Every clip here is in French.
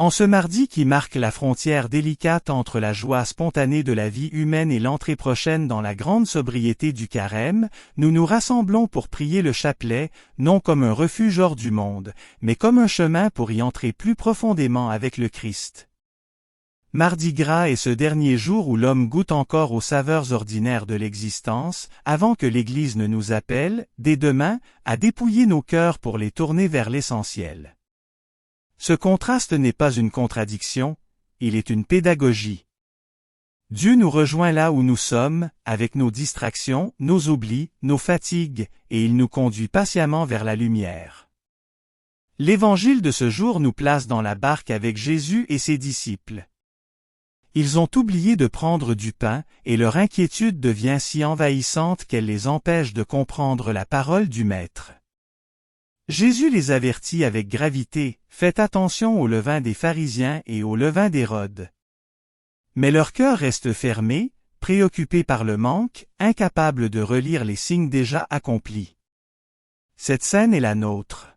En ce mardi qui marque la frontière délicate entre la joie spontanée de la vie humaine et l'entrée prochaine dans la grande sobriété du carême, nous nous rassemblons pour prier le chapelet, non comme un refuge hors du monde, mais comme un chemin pour y entrer plus profondément avec le Christ. Mardi gras est ce dernier jour où l'homme goûte encore aux saveurs ordinaires de l'existence, avant que l'Église ne nous appelle, dès demain, à dépouiller nos cœurs pour les tourner vers l'essentiel. Ce contraste n'est pas une contradiction, il est une pédagogie. Dieu nous rejoint là où nous sommes, avec nos distractions, nos oublis, nos fatigues, et il nous conduit patiemment vers la lumière. L'Évangile de ce jour nous place dans la barque avec Jésus et ses disciples. Ils ont oublié de prendre du pain, et leur inquiétude devient si envahissante qu'elle les empêche de comprendre la parole du Maître. Jésus les avertit avec gravité, faites attention au levain des pharisiens et au levain d'Hérode. Mais leur cœur reste fermé, préoccupé par le manque, incapable de relire les signes déjà accomplis. Cette scène est la nôtre.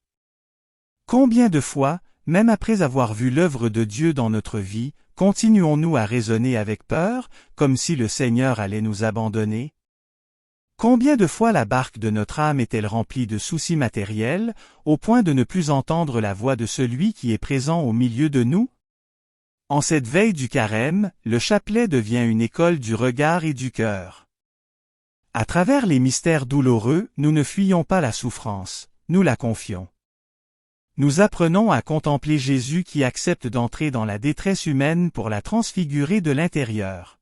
Combien de fois, même après avoir vu l'œuvre de Dieu dans notre vie, continuons-nous à raisonner avec peur, comme si le Seigneur allait nous abandonner? Combien de fois la barque de notre âme est-elle remplie de soucis matériels, au point de ne plus entendre la voix de celui qui est présent au milieu de nous? En cette veille du carême, le chapelet devient une école du regard et du cœur. À travers les mystères douloureux, nous ne fuyons pas la souffrance, nous la confions. Nous apprenons à contempler Jésus qui accepte d'entrer dans la détresse humaine pour la transfigurer de l'intérieur.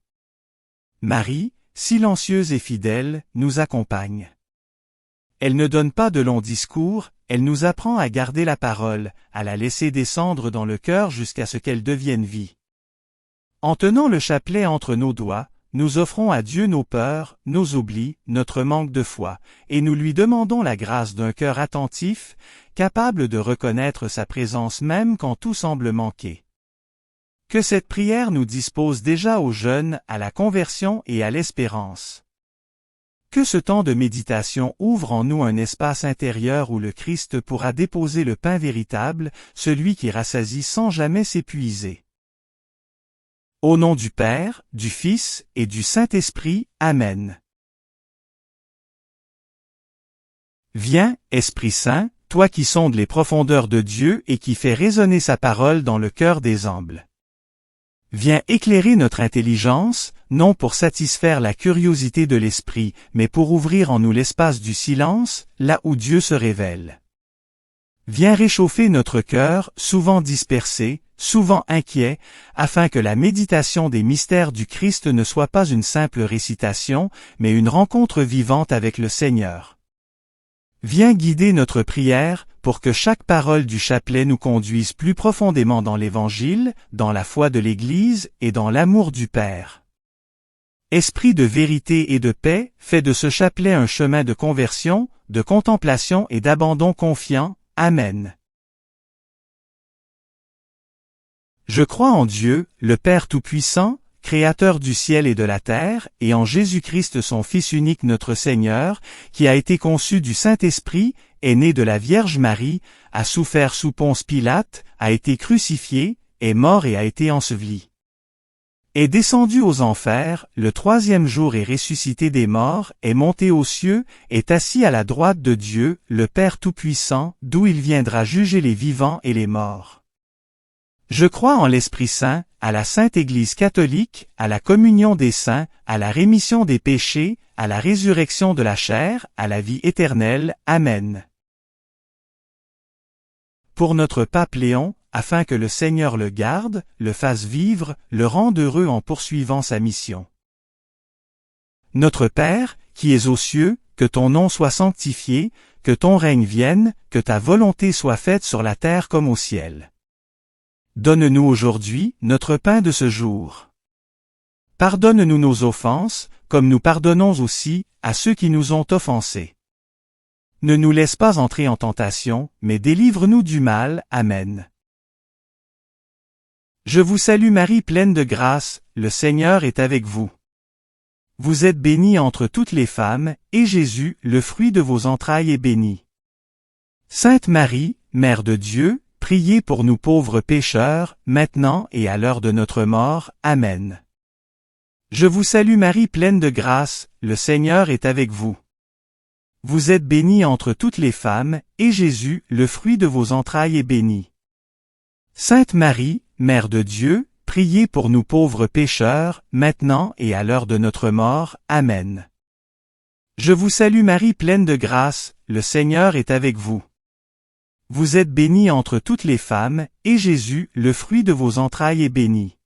Marie, silencieuse et fidèle, nous accompagne. Elle ne donne pas de longs discours, elle nous apprend à garder la parole, à la laisser descendre dans le cœur jusqu'à ce qu'elle devienne vie. En tenant le chapelet entre nos doigts, nous offrons à Dieu nos peurs, nos oublis, notre manque de foi, et nous lui demandons la grâce d'un cœur attentif, capable de reconnaître sa présence même quand tout semble manquer. Que cette prière nous dispose déjà au jeûne, à la conversion et à l'espérance. Que ce temps de méditation ouvre en nous un espace intérieur où le Christ pourra déposer le pain véritable, celui qui rassasie sans jamais s'épuiser. Au nom du Père, du Fils et du Saint-Esprit, Amen. Viens, Esprit Saint, toi qui sondes les profondeurs de Dieu et qui fais résonner sa parole dans le cœur des humbles. Viens éclairer notre intelligence, non pour satisfaire la curiosité de l'esprit, mais pour ouvrir en nous l'espace du silence, là où Dieu se révèle. Viens réchauffer notre cœur, souvent dispersé, souvent inquiet, afin que la méditation des mystères du Christ ne soit pas une simple récitation, mais une rencontre vivante avec le Seigneur. Viens guider notre prière, pour que chaque parole du chapelet nous conduise plus profondément dans l'Évangile, dans la foi de l'Église et dans l'amour du Père. Esprit de vérité et de paix, fais de ce chapelet un chemin de conversion, de contemplation et d'abandon confiant. Amen. Je crois en Dieu, le Père Tout-Puissant, Créateur du ciel et de la terre, et en Jésus-Christ son Fils unique notre Seigneur, qui a été conçu du Saint-Esprit, est né de la Vierge Marie, a souffert sous Ponce Pilate, a été crucifié, est mort et a été enseveli. Est descendu aux enfers, le troisième jour est ressuscité des morts, est monté aux cieux, est assis à la droite de Dieu, le Père Tout-Puissant, d'où il viendra juger les vivants et les morts. Je crois en l'Esprit Saint, à la Sainte Église catholique, à la communion des saints, à la rémission des péchés, à la résurrection de la chair, à la vie éternelle. Amen. Pour notre pape Léon, afin que le Seigneur le garde, le fasse vivre, le rende heureux en poursuivant sa mission. Notre Père, qui es aux cieux, que ton nom soit sanctifié, que ton règne vienne, que ta volonté soit faite sur la terre comme au ciel. Donne-nous aujourd'hui notre pain de ce jour. Pardonne-nous nos offenses, comme nous pardonnons aussi à ceux qui nous ont offensés. Ne nous laisse pas entrer en tentation, mais délivre-nous du mal. Amen. Je vous salue Marie pleine de grâce, le Seigneur est avec vous. Vous êtes bénie entre toutes les femmes, et Jésus, le fruit de vos entrailles, est béni. Sainte Marie, Mère de Dieu, priez pour nous pauvres pécheurs, maintenant et à l'heure de notre mort. Amen. Je vous salue Marie pleine de grâce, le Seigneur est avec vous. Vous êtes bénie entre toutes les femmes, et Jésus, le fruit de vos entrailles, est béni. Sainte Marie, Mère de Dieu, priez pour nous pauvres pécheurs, maintenant et à l'heure de notre mort. Amen. Je vous salue Marie pleine de grâce, le Seigneur est avec vous. Vous êtes bénie entre toutes les femmes, et Jésus, le fruit de vos entrailles, est béni.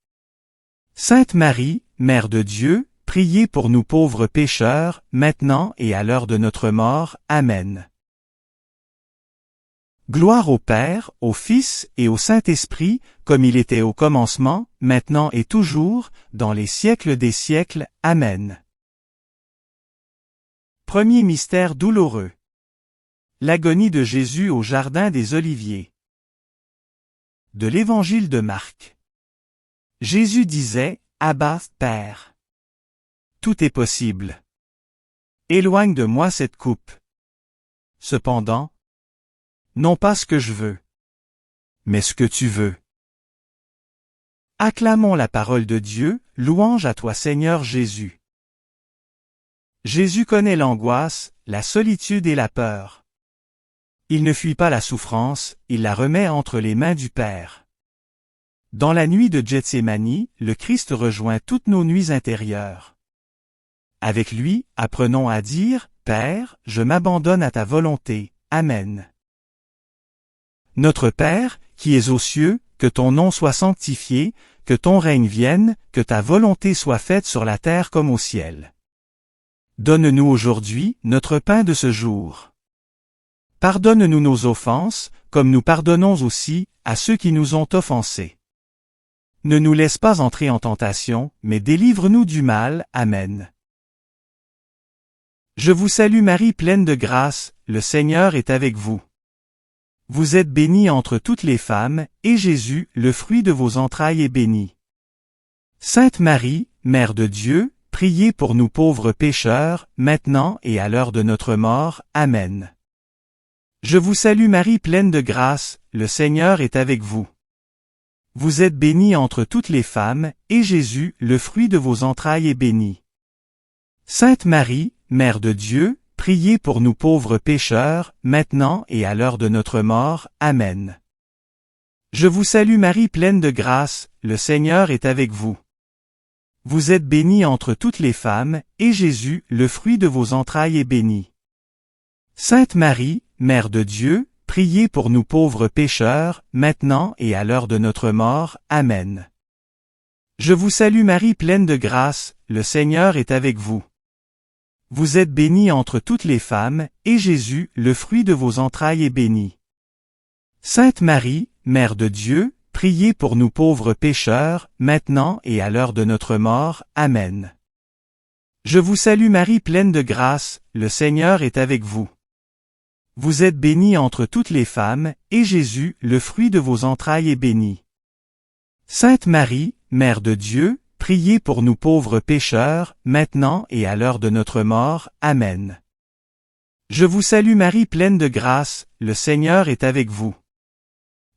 Sainte Marie, Mère de Dieu, priez pour nous pauvres pécheurs, maintenant et à l'heure de notre mort. Amen. Gloire au Père, au Fils et au Saint-Esprit, comme il était au commencement, maintenant et toujours, dans les siècles des siècles. Amen. Premier mystère douloureux. L'agonie de Jésus au jardin des Oliviers. De l'Évangile de Marc. Jésus disait, « Abba, Père. Tout est possible. Éloigne de moi cette coupe. Cependant, non pas ce que je veux, mais ce que tu veux. » Acclamons la parole de Dieu, louange à toi Seigneur Jésus. Jésus connaît l'angoisse, la solitude et la peur. Il ne fuit pas la souffrance, il la remet entre les mains du Père. Dans la nuit de Gethsémani, le Christ rejoint toutes nos nuits intérieures. Avec lui, apprenons à dire, « Père, je m'abandonne à ta volonté. Amen. » Notre Père, qui es aux cieux, que ton nom soit sanctifié, que ton règne vienne, que ta volonté soit faite sur la terre comme au ciel. Donne-nous aujourd'hui notre pain de ce jour. Pardonne-nous nos offenses, comme nous pardonnons aussi à ceux qui nous ont offensés. Ne nous laisse pas entrer en tentation, mais délivre-nous du mal. Amen. Je vous salue Marie pleine de grâce, le Seigneur est avec vous. Vous êtes bénie entre toutes les femmes, et Jésus, le fruit de vos entrailles, est béni. Sainte Marie, Mère de Dieu, priez pour nous pauvres pécheurs, maintenant et à l'heure de notre mort. Amen. Je vous salue Marie pleine de grâce, le Seigneur est avec vous. Vous êtes bénie entre toutes les femmes, et Jésus, le fruit de vos entrailles, est béni. Sainte Marie, Mère de Dieu, priez pour nous pauvres pécheurs, maintenant et à l'heure de notre mort. Amen. Je vous salue Marie pleine de grâce, le Seigneur est avec vous. Vous êtes bénie entre toutes les femmes, et Jésus, le fruit de vos entrailles, est béni. Sainte Marie, Mère de Dieu, priez pour nous pauvres pécheurs, maintenant et à l'heure de notre mort. Amen. Je vous salue Marie pleine de grâce, le Seigneur est avec vous. Vous êtes bénie entre toutes les femmes, et Jésus, le fruit de vos entrailles, est béni. Sainte Marie, Mère de Dieu, priez pour nous pauvres pécheurs, maintenant et à l'heure de notre mort. Amen. Je vous salue Marie pleine de grâce, le Seigneur est avec vous. Vous êtes bénie entre toutes les femmes, et Jésus, le fruit de vos entrailles, est béni. Sainte Marie, Mère de Dieu, priez pour nous pauvres pécheurs, maintenant et à l'heure de notre mort. Amen. Je vous salue Marie pleine de grâce, le Seigneur est avec vous.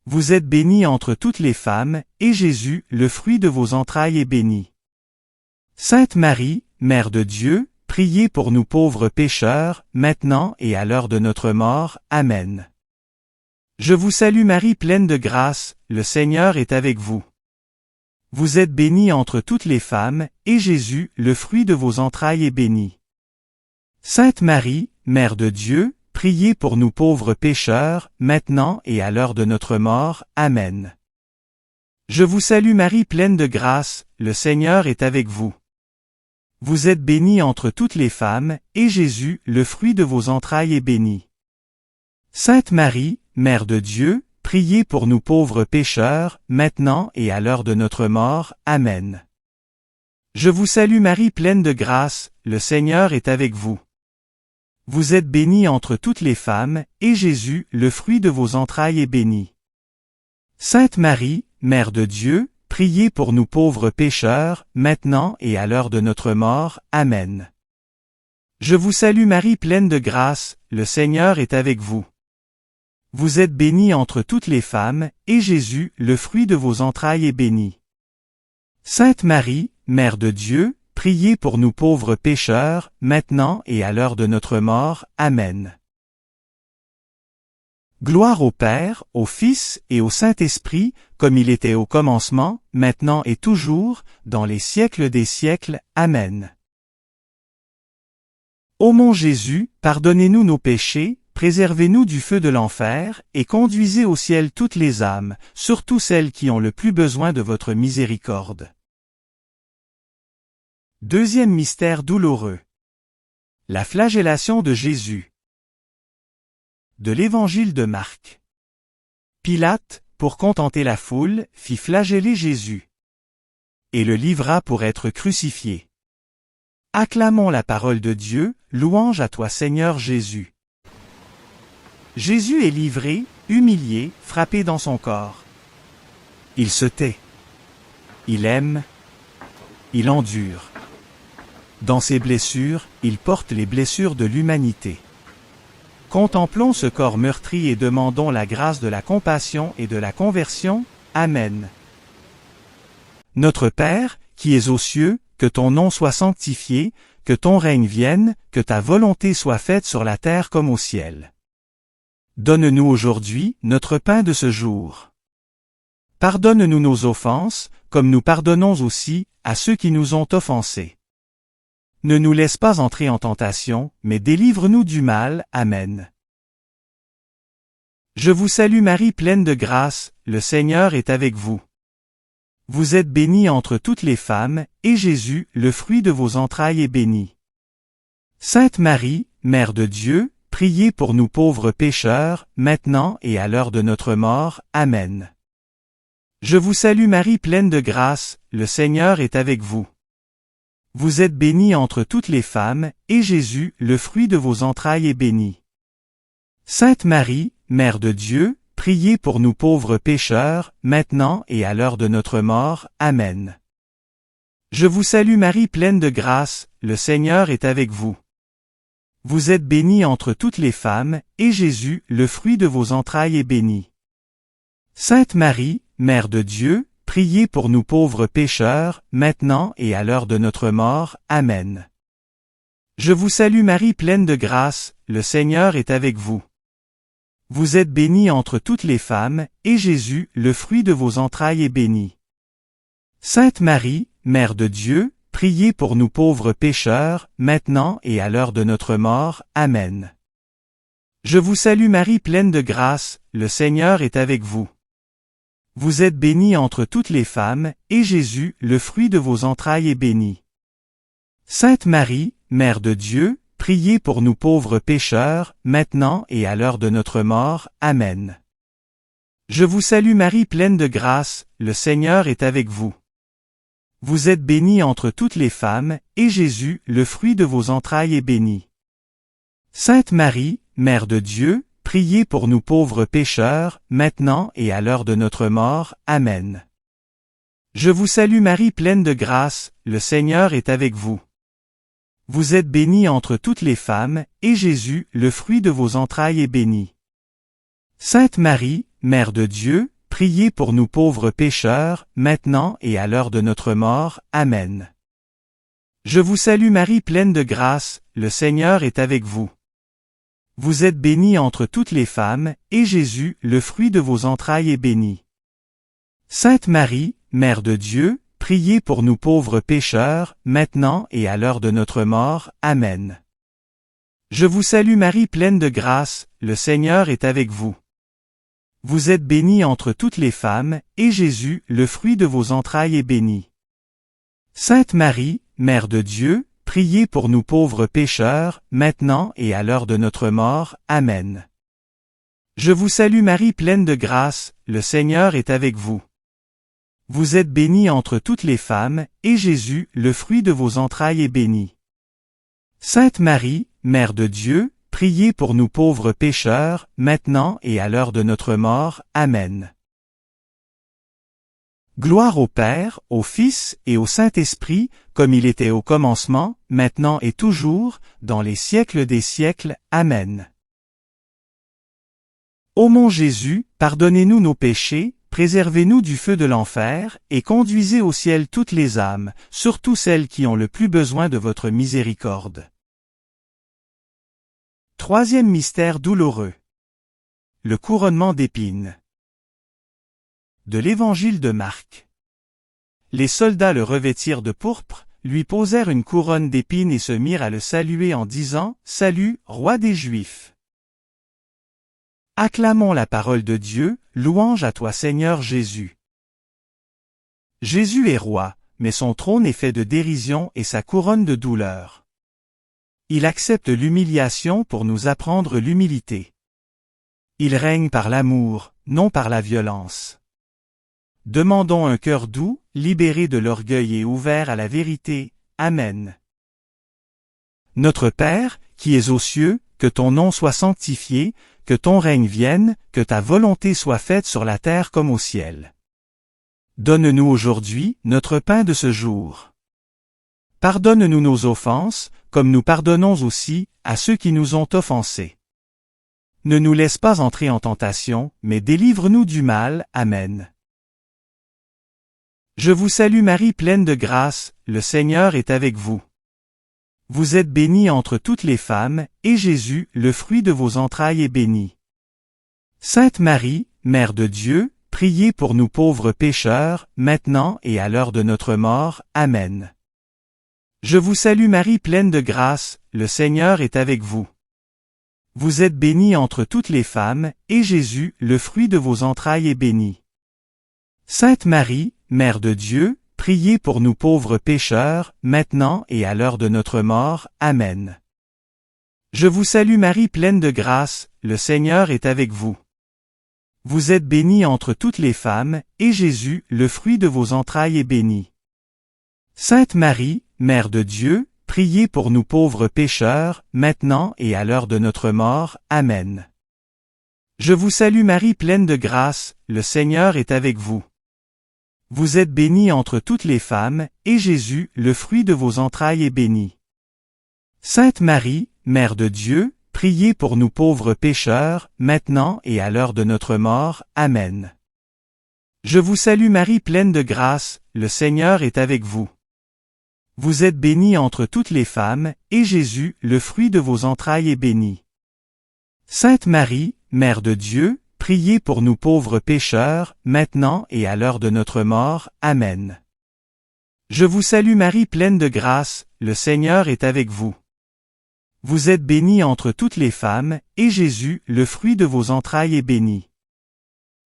Vous êtes bénie entre toutes les femmes, et Jésus, le fruit de vos entrailles, est béni. Sainte Marie, Mère de Dieu, priez pour nous pauvres pécheurs, maintenant et à l'heure de notre mort. Amen. Je vous salue Marie pleine de grâce, le Seigneur est avec vous. Vous êtes bénie entre toutes les femmes, et Jésus, le fruit de vos entrailles, est béni. Sainte Marie, Mère de Dieu, priez pour nous pauvres pécheurs, maintenant et à l'heure de notre mort. Amen. Je vous salue Marie pleine de grâce, le Seigneur est avec vous. Vous êtes bénie entre toutes les femmes, et Jésus, le fruit de vos entrailles, est béni. Sainte Marie, Mère de Dieu, priez pour nous pauvres pécheurs, maintenant et à l'heure de notre mort. Amen. Je vous salue Marie pleine de grâce, le Seigneur est avec vous. Vous êtes bénie entre toutes les femmes, et Jésus, le fruit de vos entrailles, est béni. Sainte Marie, Mère de Dieu, priez pour nous pauvres pécheurs, maintenant et à l'heure de notre mort. Amen. Je vous salue Marie pleine de grâce, le Seigneur est avec vous. Vous êtes bénie entre toutes les femmes, et Jésus, le fruit de vos entrailles, est béni. Sainte Marie, Mère de Dieu, priez pour nous pauvres pécheurs, maintenant et à l'heure de notre mort. Amen. Gloire au Père, au Fils et au Saint-Esprit, comme il était au commencement, maintenant et toujours, dans les siècles des siècles. Amen. Ô mon Jésus, pardonnez-nous nos péchés, préservez-nous du feu de l'enfer, et conduisez au ciel toutes les âmes, surtout celles qui ont le plus besoin de votre miséricorde. Deuxième mystère douloureux. La flagellation de Jésus. De l'Évangile de Marc. Pilate, pour contenter la foule, fit flageller Jésus. Et le livra pour être crucifié. Acclamons la parole de Dieu, louange à toi Seigneur Jésus. Jésus est livré, humilié, frappé dans son corps. Il se tait. Il aime. Il endure. Dans ses blessures, il porte les blessures de l'humanité. Contemplons ce corps meurtri et demandons la grâce de la compassion et de la conversion. Amen. Notre Père, qui es aux cieux, que ton nom soit sanctifié, que ton règne vienne, que ta volonté soit faite sur la terre comme au ciel. Donne-nous aujourd'hui notre pain de ce jour. Pardonne-nous nos offenses, comme nous pardonnons aussi à ceux qui nous ont offensés. Ne nous laisse pas entrer en tentation, mais délivre-nous du mal. Amen. Je vous salue Marie pleine de grâce, le Seigneur est avec vous. Vous êtes bénie entre toutes les femmes, et Jésus, le fruit de vos entrailles, est béni. Sainte Marie, Mère de Dieu, priez pour nous pauvres pécheurs, maintenant et à l'heure de notre mort. Amen. Je vous salue Marie pleine de grâce, le Seigneur est avec vous. Vous êtes bénie entre toutes les femmes, et Jésus, le fruit de vos entrailles, est béni. Sainte Marie, Mère de Dieu, priez pour nous pauvres pécheurs, maintenant et à l'heure de notre mort. Amen. Je vous salue Marie pleine de grâce, le Seigneur est avec vous. Vous êtes bénie entre toutes les femmes, et Jésus, le fruit de vos entrailles, est béni. Sainte Marie, Mère de Dieu, priez pour nous pauvres pécheurs, maintenant et à l'heure de notre mort. Amen. Je vous salue Marie pleine de grâce, le Seigneur est avec vous. Vous êtes bénie entre toutes les femmes, et Jésus, le fruit de vos entrailles, est béni. Sainte Marie, Mère de Dieu, priez pour nous pauvres pécheurs, maintenant et à l'heure de notre mort. Amen. Je vous salue Marie pleine de grâce, le Seigneur est avec vous. Vous êtes bénie entre toutes les femmes, et Jésus, le fruit de vos entrailles, est béni. Sainte Marie, Mère de Dieu, priez pour nous pauvres pécheurs, maintenant et à l'heure de notre mort. Amen. Je vous salue Marie pleine de grâce, le Seigneur est avec vous. Vous êtes bénie entre toutes les femmes, et Jésus, le fruit de vos entrailles, est béni. Sainte Marie, Mère de Dieu, priez pour nous pauvres pécheurs, maintenant et à l'heure de notre mort. Amen. Je vous salue Marie pleine de grâce, le Seigneur est avec vous. Vous êtes bénie entre toutes les femmes, et Jésus, le fruit de vos entrailles, est béni. Sainte Marie, Mère de Dieu, priez pour nous pauvres pécheurs, maintenant et à l'heure de notre mort. Amen. Je vous salue Marie pleine de grâce, le Seigneur est avec vous. Vous êtes bénie entre toutes les femmes, et Jésus, le fruit de vos entrailles, est béni. Sainte Marie, Mère de Dieu, priez pour nous pauvres pécheurs, maintenant et à l'heure de notre mort. Amen. Je vous salue Marie pleine de grâce, le Seigneur est avec vous. Vous êtes bénie entre toutes les femmes, et Jésus, le fruit de vos entrailles, est béni. Sainte Marie, Mère de Dieu, priez pour nous pauvres pécheurs, maintenant et à l'heure de notre mort. Amen. Je vous salue Marie pleine de grâce, le Seigneur est avec vous. Vous êtes bénie entre toutes les femmes, et Jésus, le fruit de vos entrailles, est béni. Sainte Marie, Mère de Dieu, priez pour nous pauvres pécheurs, maintenant et à l'heure de notre mort. Amen. Gloire au Père, au Fils et au Saint-Esprit, comme il était au commencement, maintenant et toujours, dans les siècles des siècles. Amen. Ô mon Jésus, pardonnez-nous nos péchés, préservez-nous du feu de l'enfer, et conduisez au ciel toutes les âmes, surtout celles qui ont le plus besoin de votre miséricorde. Troisième mystère douloureux. Le couronnement d'épines. De l'Évangile de Marc. Les soldats le revêtirent de pourpre, lui posèrent une couronne d'épines et se mirent à le saluer en disant « Salut, roi des Juifs !» Acclamons la parole de Dieu, louange à toi Seigneur Jésus. Jésus est roi, mais son trône est fait de dérision et sa couronne de douleur. Il accepte l'humiliation pour nous apprendre l'humilité. Il règne par l'amour, non par la violence. Demandons un cœur doux, libéré de l'orgueil et ouvert à la vérité. Amen. Notre Père, qui es aux cieux, que ton nom soit sanctifié, que ton règne vienne, que ta volonté soit faite sur la terre comme au ciel. Donne-nous aujourd'hui notre pain de ce jour. Pardonne-nous nos offenses, comme nous pardonnons aussi à ceux qui nous ont offensés. Ne nous laisse pas entrer en tentation, mais délivre-nous du mal. Amen. Je vous salue Marie pleine de grâce, le Seigneur est avec vous. Vous êtes bénie entre toutes les femmes, et Jésus, le fruit de vos entrailles, est béni. Sainte Marie, Mère de Dieu, priez pour nous pauvres pécheurs, maintenant et à l'heure de notre mort. Amen. Je vous salue Marie pleine de grâce, le Seigneur est avec vous. Vous êtes bénie entre toutes les femmes, et Jésus, le fruit de vos entrailles, est béni. Sainte Marie, Mère de Dieu, priez pour nous pauvres pécheurs, maintenant et à l'heure de notre mort. Amen. Je vous salue Marie pleine de grâce, le Seigneur est avec vous. Vous êtes bénie entre toutes les femmes, et Jésus, le fruit de vos entrailles, est béni. Sainte Marie, Mère de Dieu, priez pour nous pauvres pécheurs, maintenant et à l'heure de notre mort. Amen. Je vous salue Marie pleine de grâce, le Seigneur est avec vous. Vous êtes bénie entre toutes les femmes, et Jésus, le fruit de vos entrailles, est béni. Sainte Marie, Mère de Dieu, priez pour nous pauvres pécheurs, maintenant et à l'heure de notre mort. Amen. Je vous salue Marie pleine de grâce, le Seigneur est avec vous. Vous êtes bénie entre toutes les femmes, et Jésus, le fruit de vos entrailles, est béni. Sainte Marie, Mère de Dieu, priez pour nous pauvres pécheurs, maintenant et à l'heure de notre mort. Amen. Je vous salue Marie pleine de grâce, le Seigneur est avec vous. Vous êtes bénie entre toutes les femmes, et Jésus, le fruit de vos entrailles, est béni.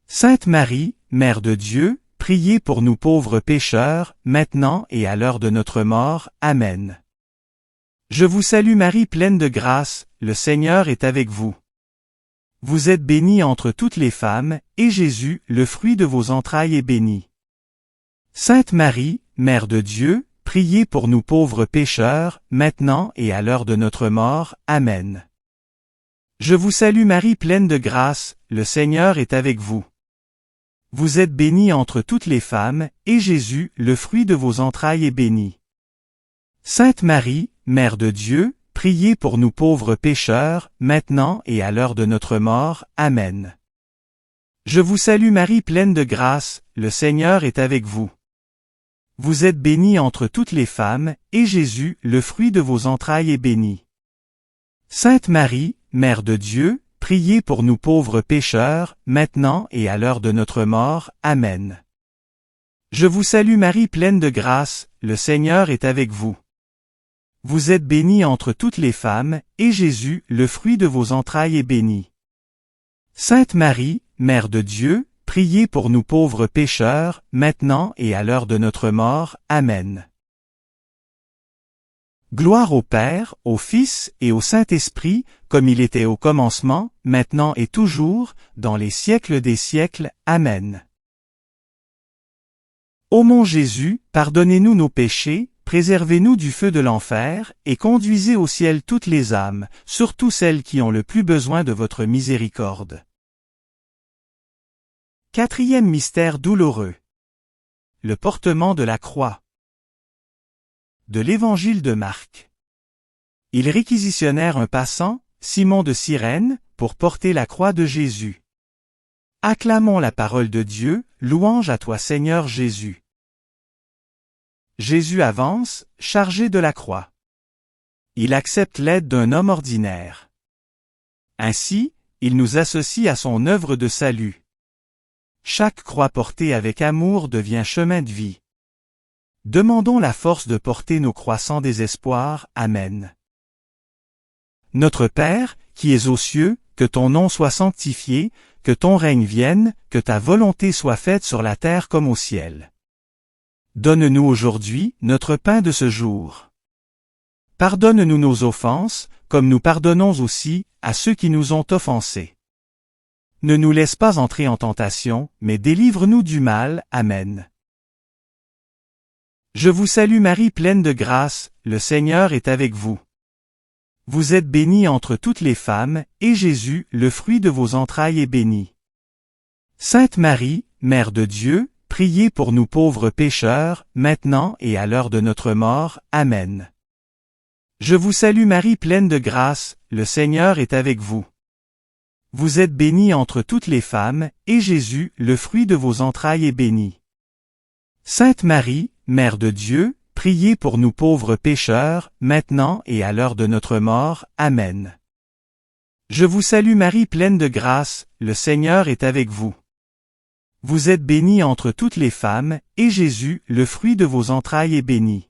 Sainte Marie, Mère de Dieu, priez pour nous pauvres pécheurs, maintenant et à l'heure de notre mort. Amen. Je vous salue Marie pleine de grâce, le Seigneur est avec vous. Vous êtes bénie entre toutes les femmes, et Jésus, le fruit de vos entrailles, est béni. Sainte Marie, Mère de Dieu, priez pour nous pauvres pécheurs, maintenant et à l'heure de notre mort. Amen. Je vous salue Marie pleine de grâce, le Seigneur est avec vous. Vous êtes bénie entre toutes les femmes, et Jésus, le fruit de vos entrailles, est béni. Sainte Marie, Mère de Dieu, priez pour nous pauvres pécheurs, maintenant et à l'heure de notre mort. Amen. Je vous salue Marie pleine de grâce, le Seigneur est avec vous. Vous êtes bénie entre toutes les femmes, et Jésus, le fruit de vos entrailles, est béni. Sainte Marie, Mère de Dieu, priez pour nous pauvres pécheurs, maintenant et à l'heure de notre mort. Amen. Je vous salue Marie pleine de grâce, le Seigneur est avec vous. Vous êtes bénie entre toutes les femmes, et Jésus, le fruit de vos entrailles, est béni. Sainte Marie, Mère de Dieu, priez pour nous pauvres pécheurs, maintenant et à l'heure de notre mort. Amen. Gloire au Père, au Fils et au Saint-Esprit, comme il était au commencement, maintenant et toujours, dans les siècles des siècles. Amen. Ô mon Jésus, pardonnez-nous nos péchés, préservez-nous du feu de l'enfer, et conduisez au ciel toutes les âmes, surtout celles qui ont le plus besoin de votre miséricorde. Quatrième mystère douloureux. Le portement de la croix. De l'Évangile de Marc. Ils réquisitionnèrent un passant, Simon de Cyrène, pour porter la croix de Jésus. Acclamons la parole de Dieu, louange à toi Seigneur Jésus. Jésus avance, chargé de la croix. Il accepte l'aide d'un homme ordinaire. Ainsi, il nous associe à son œuvre de salut. Chaque croix portée avec amour devient chemin de vie. Demandons la force de porter nos croix sans désespoir. Amen. Notre Père, qui es aux cieux, que ton nom soit sanctifié, que ton règne vienne, que ta volonté soit faite sur la terre comme au ciel. Donne-nous aujourd'hui notre pain de ce jour. Pardonne-nous nos offenses, comme nous pardonnons aussi à ceux qui nous ont offensés. Ne nous laisse pas entrer en tentation, mais délivre-nous du mal. Amen. Je vous salue Marie pleine de grâce, le Seigneur est avec vous. Vous êtes bénie entre toutes les femmes, et Jésus, le fruit de vos entrailles, est béni. Sainte Marie, Mère de Dieu, priez pour nous pauvres pécheurs, maintenant et à l'heure de notre mort. Amen. Je vous salue Marie pleine de grâce, le Seigneur est avec vous. Vous êtes bénie entre toutes les femmes, et Jésus, le fruit de vos entrailles, est béni. Sainte Marie, Mère de Dieu, priez pour nous pauvres pécheurs, maintenant et à l'heure de notre mort. Amen. Je vous salue Marie pleine de grâce, le Seigneur est avec vous. Vous êtes bénie entre toutes les femmes, et Jésus, le fruit de vos entrailles, est béni.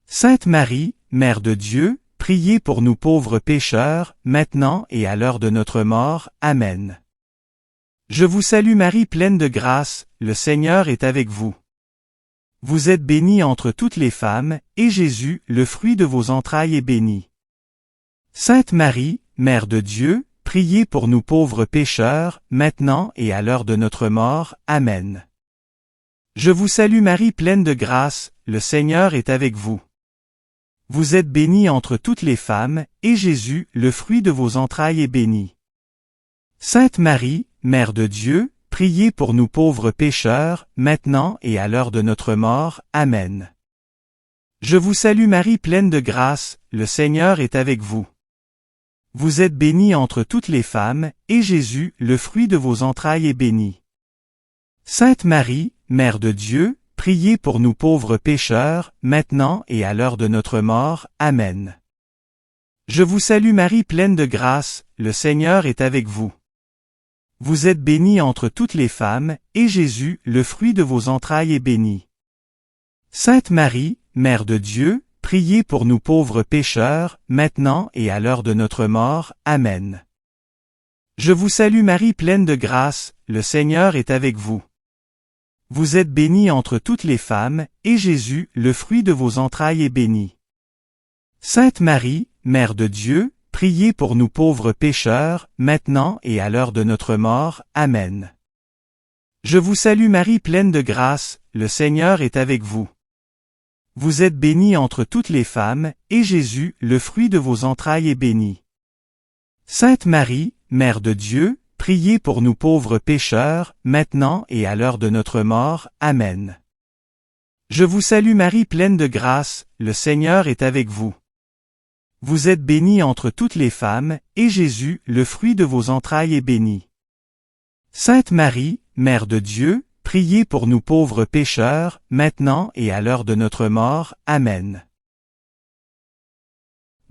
Sainte Marie, Mère de Dieu, priez pour nous pauvres pécheurs, maintenant et à l'heure de notre mort. Amen. Je vous salue Marie pleine de grâce, le Seigneur est avec vous. Vous êtes bénie entre toutes les femmes, et Jésus, le fruit de vos entrailles, est béni. Sainte Marie, Mère de Dieu, priez pour nous pauvres pécheurs, maintenant et à l'heure de notre mort. Amen. Je vous salue Marie pleine de grâce, le Seigneur est avec vous. Vous êtes bénie entre toutes les femmes, et Jésus, le fruit de vos entrailles, est béni. Sainte Marie, Mère de Dieu, priez pour nous pauvres pécheurs, maintenant et à l'heure de notre mort. Amen. Je vous salue Marie pleine de grâce, le Seigneur est avec vous. Vous êtes bénie entre toutes les femmes, et Jésus, le fruit de vos entrailles, est béni. Sainte Marie, Mère de Dieu, priez pour nous pauvres pécheurs, maintenant et à l'heure de notre mort. Amen. Je vous salue Marie pleine de grâce, le Seigneur est avec vous. Vous êtes bénie entre toutes les femmes, et Jésus, le fruit de vos entrailles, est béni. Sainte Marie, Mère de Dieu, priez pour nous pauvres pécheurs, maintenant et à l'heure de notre mort. Amen. Je vous salue Marie pleine de grâce, le Seigneur est avec vous. Vous êtes bénie entre toutes les femmes, et Jésus, le fruit de vos entrailles, est béni. Sainte Marie, Mère de Dieu, priez pour nous pauvres pécheurs, maintenant et à l'heure de notre mort. Amen. Je vous salue Marie pleine de grâce, le Seigneur est avec vous. Vous êtes bénie entre toutes les femmes, et Jésus, le fruit de vos entrailles, est béni. Sainte Marie, Mère de Dieu, priez pour nous pauvres pécheurs, maintenant et à l'heure de notre mort. Amen. Je vous salue Marie pleine de grâce, le Seigneur est avec vous. Vous êtes bénie entre toutes les femmes, et Jésus, le fruit de vos entrailles, est béni. Sainte Marie, Mère de Dieu, priez pour nous pauvres pécheurs, maintenant et à l'heure de notre mort. Amen.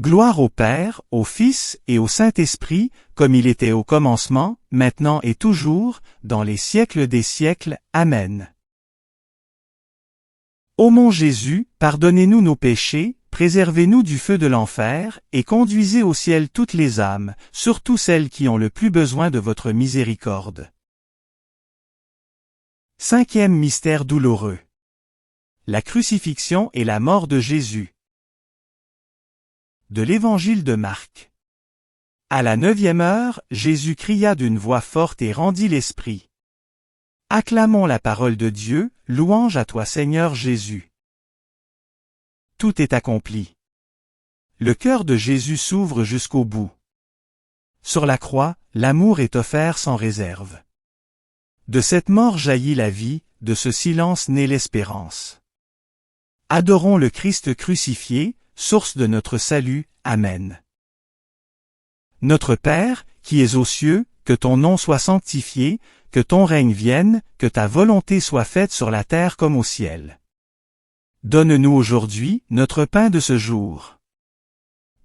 Gloire au Père, au Fils et au Saint-Esprit, comme il était au commencement, maintenant et toujours, dans les siècles des siècles. Amen. Ô mon Jésus, pardonnez-nous nos péchés, préservez-nous du feu de l'enfer, et conduisez au ciel toutes les âmes, surtout celles qui ont le plus besoin de votre miséricorde. Cinquième mystère douloureux. La crucifixion et la mort de Jésus. De l'Évangile de Marc. À la 9e heure, Jésus cria d'une voix forte et rendit l'esprit. Acclamons la parole de Dieu, louange à toi Seigneur Jésus. Tout est accompli. Le cœur de Jésus s'ouvre jusqu'au bout. Sur la croix, l'amour est offert sans réserve. De cette mort jaillit la vie, de ce silence naît l'espérance. Adorons le Christ crucifié, source de notre salut. Amen. Notre Père, qui es aux cieux, que ton nom soit sanctifié, que ton règne vienne, que ta volonté soit faite sur la terre comme au ciel. Donne-nous aujourd'hui notre pain de ce jour.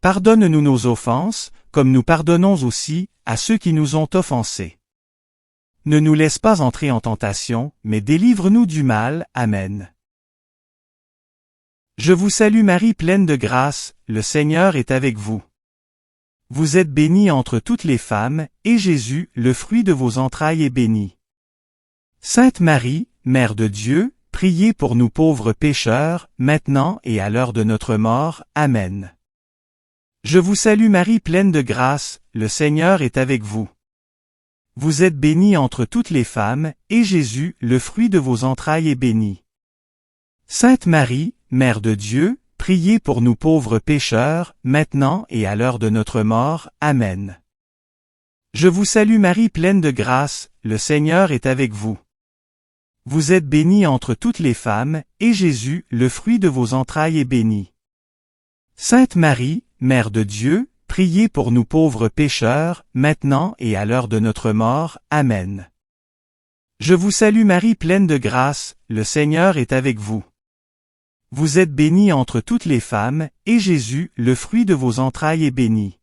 Pardonne-nous nos offenses, comme nous pardonnons aussi à ceux qui nous ont offensés. Ne nous laisse pas entrer en tentation, mais délivre-nous du mal. Amen. Je vous salue Marie pleine de grâce, le Seigneur est avec vous. Vous êtes bénie entre toutes les femmes, et Jésus, le fruit de vos entrailles, est béni. Sainte Marie, Mère de Dieu, priez pour nous pauvres pécheurs, maintenant et à l'heure de notre mort. Amen. Je vous salue Marie pleine de grâce, le Seigneur est avec vous. Vous êtes bénie entre toutes les femmes, et Jésus, le fruit de vos entrailles, est béni. Sainte Marie, Mère de Dieu, priez pour nous pauvres pécheurs, maintenant et à l'heure de notre mort. Amen. Je vous salue Marie pleine de grâce, le Seigneur est avec vous. Vous êtes bénie entre toutes les femmes, et Jésus, le fruit de vos entrailles, est béni. Sainte Marie, Mère de Dieu, priez pour nous pauvres pécheurs, maintenant et à l'heure de notre mort. Amen. Je vous salue Marie pleine de grâce, le Seigneur est avec vous. Vous êtes bénie entre toutes les femmes, et Jésus, le fruit de vos entrailles, est béni.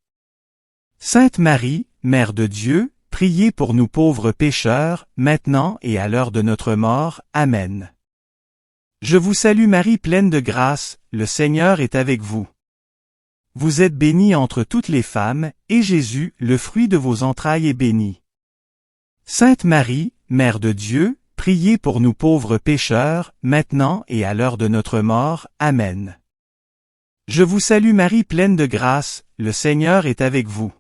Sainte Marie, Mère de Dieu, priez pour nous pauvres pécheurs, maintenant et à l'heure de notre mort. Amen. Je vous salue Marie pleine de grâce, le Seigneur est avec vous. Vous êtes bénie entre toutes les femmes, et Jésus, le fruit de vos entrailles, est béni. Sainte Marie, Mère de Dieu, priez pour nous pauvres pécheurs, maintenant et à l'heure de notre mort. Amen. Je vous salue Marie pleine de grâce, le Seigneur est avec vous.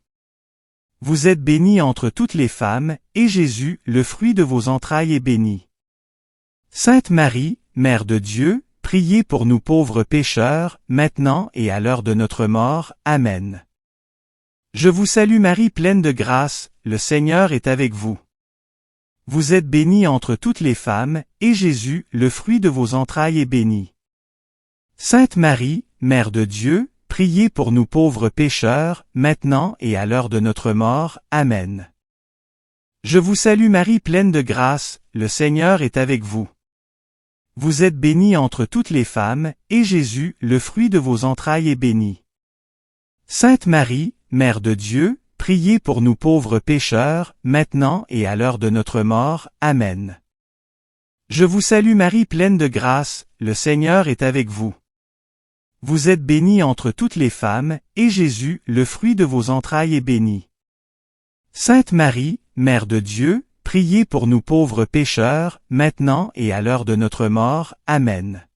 Vous êtes bénie entre toutes les femmes, et Jésus, le fruit de vos entrailles, est béni. Sainte Marie, Mère de Dieu, priez pour nous pauvres pécheurs, maintenant et à l'heure de notre mort. Amen. Je vous salue Marie pleine de grâce, le Seigneur est avec vous. Vous êtes bénie entre toutes les femmes, et Jésus, le fruit de vos entrailles, est béni. Sainte Marie, Mère de Dieu, priez pour nous pauvres pécheurs, maintenant et à l'heure de notre mort. Amen. Je vous salue Marie pleine de grâce, le Seigneur est avec vous. Vous êtes bénie entre toutes les femmes, et Jésus, le fruit de vos entrailles, est béni. Sainte Marie, Mère de Dieu, priez pour nous pauvres pécheurs, maintenant et à l'heure de notre mort. Amen. Je vous salue Marie pleine de grâce, le Seigneur est avec vous. Vous êtes bénie entre toutes les femmes, et Jésus, le fruit de vos entrailles, est béni. Sainte Marie, Mère de Dieu, priez pour nous pauvres pécheurs, maintenant et à l'heure de notre mort. Amen.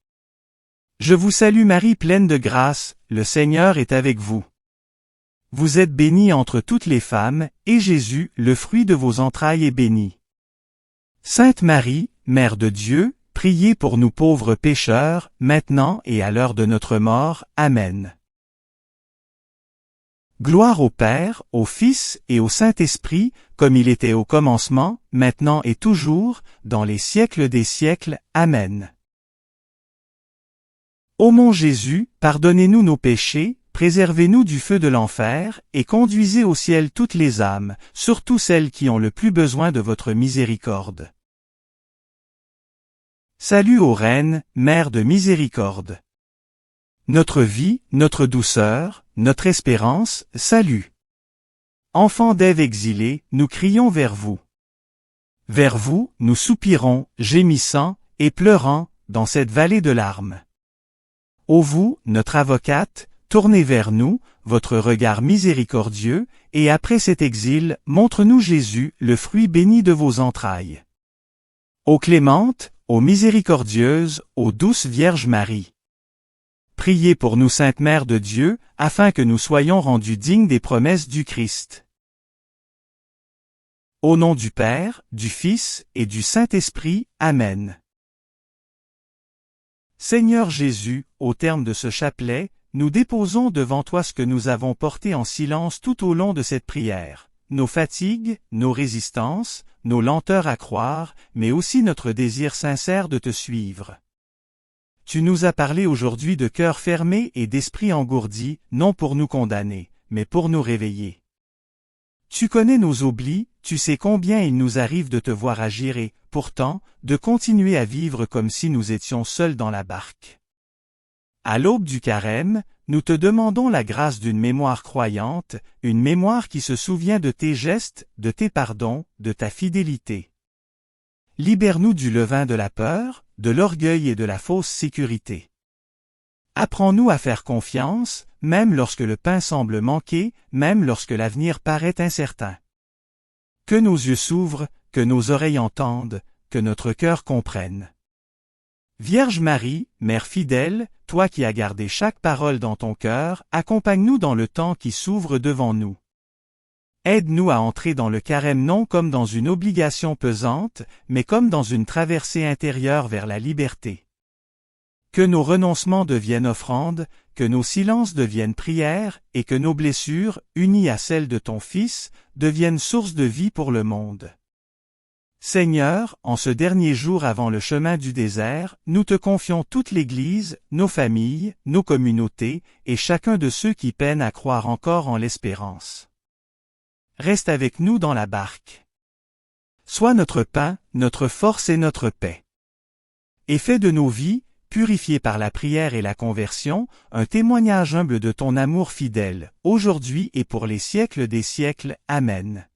Je vous salue Marie pleine de grâce, le Seigneur est avec vous. Vous êtes bénie entre toutes les femmes, et Jésus, le fruit de vos entrailles, est béni. Sainte Marie, Mère de Dieu, priez pour nous pauvres pécheurs, maintenant et à l'heure de notre mort. Amen. Gloire au Père, au Fils et au Saint-Esprit, comme il était au commencement, maintenant et toujours, dans les siècles des siècles. Amen. Ô mon Jésus, pardonnez-nous nos péchés, préservez-nous du feu de l'enfer, et conduisez au ciel toutes les âmes, surtout celles qui ont le plus besoin de votre miséricorde. Salut ô Reine, Mère de miséricorde. Notre vie, notre douceur, notre espérance, salut. Enfants d'Ève exilés, nous crions vers vous. Vers vous, nous soupirons, gémissant, et pleurant, dans cette vallée de larmes. Ô vous, notre avocate, tournez vers nous, votre regard miséricordieux, et après cet exil, montre-nous Jésus, le fruit béni de vos entrailles. Ô clémente, ô miséricordieuse, ô douce Vierge Marie. Priez pour nous Sainte Mère de Dieu, afin que nous soyons rendus dignes des promesses du Christ. Au nom du Père, du Fils et du Saint-Esprit. Amen. Seigneur Jésus, au terme de ce chapelet, nous déposons devant toi ce que nous avons porté en silence tout au long de cette prière, nos fatigues, nos résistances, nos lenteurs à croire, mais aussi notre désir sincère de te suivre. Tu nous as parlé aujourd'hui de cœur fermé et d'esprit engourdi, non pour nous condamner, mais pour nous réveiller. Tu connais nos oublis, tu sais combien il nous arrive de te voir agir et, pourtant, de continuer à vivre comme si nous étions seuls dans la barque. À l'aube du carême, nous te demandons la grâce d'une mémoire croyante, une mémoire qui se souvient de tes gestes, de tes pardons, de ta fidélité. Libère-nous du levain de la peur, de l'orgueil et de la fausse sécurité. Apprends-nous à faire confiance, même lorsque le pain semble manquer, même lorsque l'avenir paraît incertain. Que nos yeux s'ouvrent, que nos oreilles entendent, que notre cœur comprenne. Vierge Marie, Mère fidèle, toi qui as gardé chaque parole dans ton cœur, accompagne-nous dans le temps qui s'ouvre devant nous. Aide-nous à entrer dans le carême non comme dans une obligation pesante, mais comme dans une traversée intérieure vers la liberté. Que nos renoncements deviennent offrandes, que nos silences deviennent prières, et que nos blessures, unies à celles de ton Fils, deviennent source de vie pour le monde. Seigneur, en ce dernier jour avant le chemin du désert, nous te confions toute l'Église, nos familles, nos communautés, et chacun de ceux qui peinent à croire encore en l'espérance. Reste avec nous dans la barque. Sois notre pain, notre force et notre paix. Et fais de nos vies, purifiées par la prière et la conversion, un témoignage humble de ton amour fidèle, aujourd'hui et pour les siècles des siècles. Amen.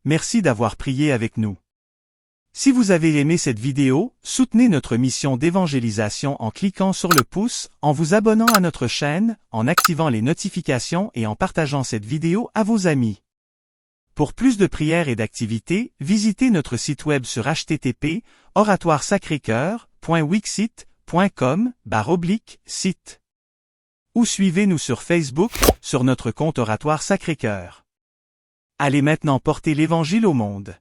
Merci d'avoir prié avec nous. Si vous avez aimé cette vidéo, soutenez notre mission d'évangélisation en cliquant sur le pouce, en vous abonnant à notre chaîne, en activant les notifications et en partageant cette vidéo à vos amis. Pour plus de prières et d'activités, visitez notre site web sur http://oratoiresacrécoeur.wixsite.com/site. Ou suivez-nous sur Facebook, sur notre compte Oratoire Sacré-Cœur. Allez maintenant porter l'Évangile au monde.